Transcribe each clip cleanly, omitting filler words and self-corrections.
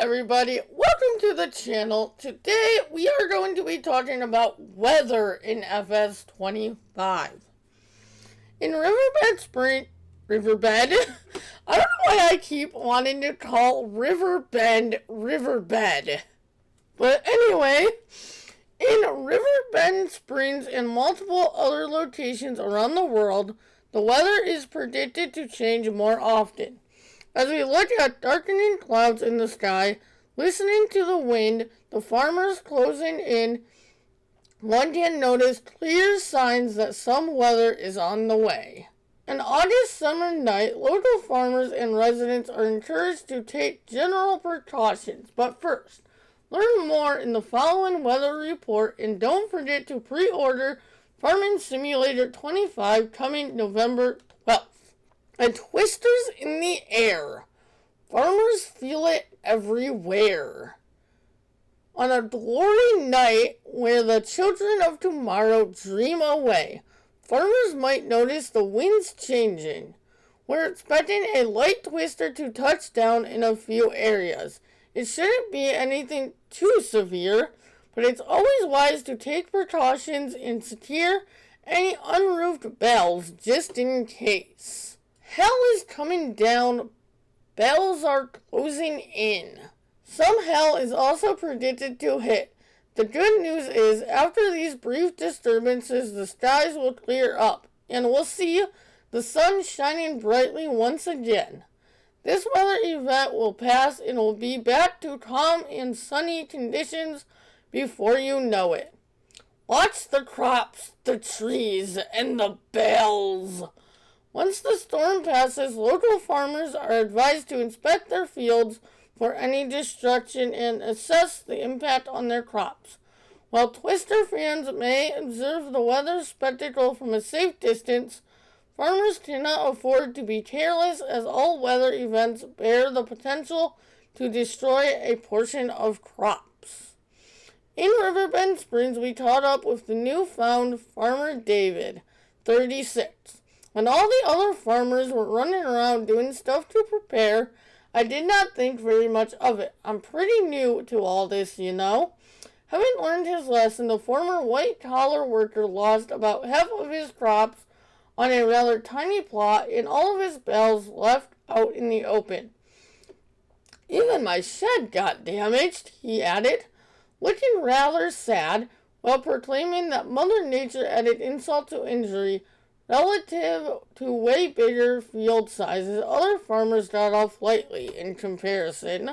everybody, welcome to the channel. Today we are going to be talking about weather in FS25. In Riverbed, I don't know why I keep wanting to call Riverbend. But anyway, in Riverbend Springs and multiple other locations around the world, the weather is predicted to change more often. As we look at darkening clouds in the sky, listening to the wind, the farmers closing in, one can notice clear signs that some weather is on the way. An August summer night, local farmers and residents are encouraged to take general precautions. But first, learn more in the following weather report, and don't forget to pre-order Farming Simulator 25 coming November 12th. And twisters in the air. Farmers feel it everywhere. On a glory night where the children of tomorrow dream away, farmers might notice the winds changing. We're expecting a light twister to touch down in a few areas. It shouldn't be anything too severe, but it's always wise to take precautions and secure any unroofed bells just in case. Hell is coming down. Bells are closing in. Some hell is also predicted to hit. The good news is, after these brief disturbances, the skies will clear up, and we'll see the sun shining brightly once again. This weather event will pass and we'll be back to calm and sunny conditions before you know it. Watch the crops, the trees, and the bells. Once the storm passes, local farmers are advised to inspect their fields for any destruction and assess the impact on their crops. While twister fans may observe the weather spectacle from a safe distance, farmers cannot afford to be careless, as all weather events bear the potential to destroy a portion of crops. In Riverbend Springs, we caught up with the newfound farmer David, 36. When all the other farmers were running around doing stuff to prepare, I did not think very much of it. I'm pretty new to all this, you know. Having learned his lesson, the former white-collar worker lost about half of his crops on a rather tiny plot, and all of his bells left out in the open. Even my shed got damaged, he added, looking rather sad, while proclaiming that Mother Nature added insult to injury. Relative to way bigger field sizes, other farmers got off lightly in comparison.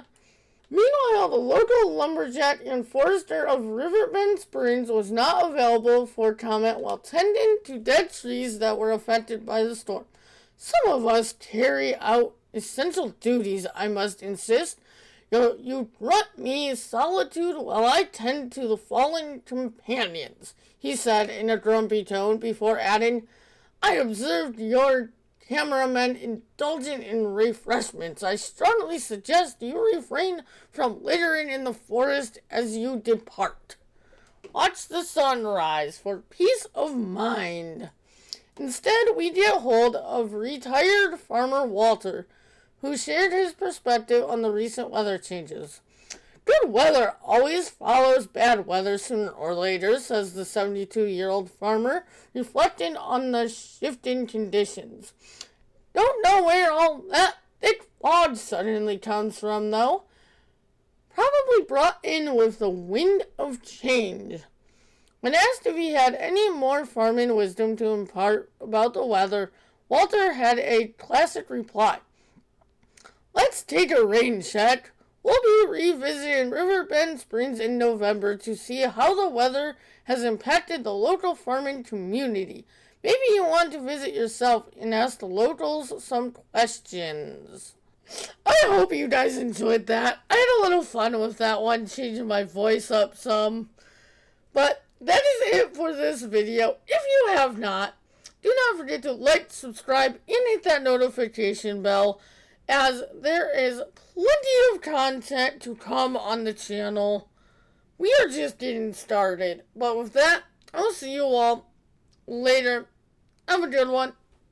Meanwhile, the local lumberjack and forester of Riverbend Springs was not available for comment while tending to dead trees that were affected by the storm. Some of us carry out essential duties, I must insist. You grant me solitude while I tend to the fallen companions, he said in a grumpy tone before adding, I observed your cameramen indulging in refreshments. I strongly suggest you refrain from littering in the forest as you depart. Watch the sunrise for peace of mind. Instead, we get hold of retired farmer Walter, who shared his perspective on the recent weather changes. Good weather always follows bad weather sooner or later, says the 72-year-old farmer, reflecting on the shifting conditions. Don't know where all that thick fog suddenly comes from, though. Probably brought in with the wind of change. When asked if he had any more farming wisdom to impart about the weather, Walter had a classic reply. Let's take a rain check. We'll be revisiting Riverbend Springs in November to see how the weather has impacted the local farming community. Maybe you want to visit yourself and ask the locals some questions. I hope you guys enjoyed that. I had a little fun with that one, changing my voice up some. But that is it for this video. If you have not, do not forget to like, subscribe, and hit that notification bell, as there is plenty of content to come on the channel. We are just getting started. But with that, I'll see you all later. Have a good one.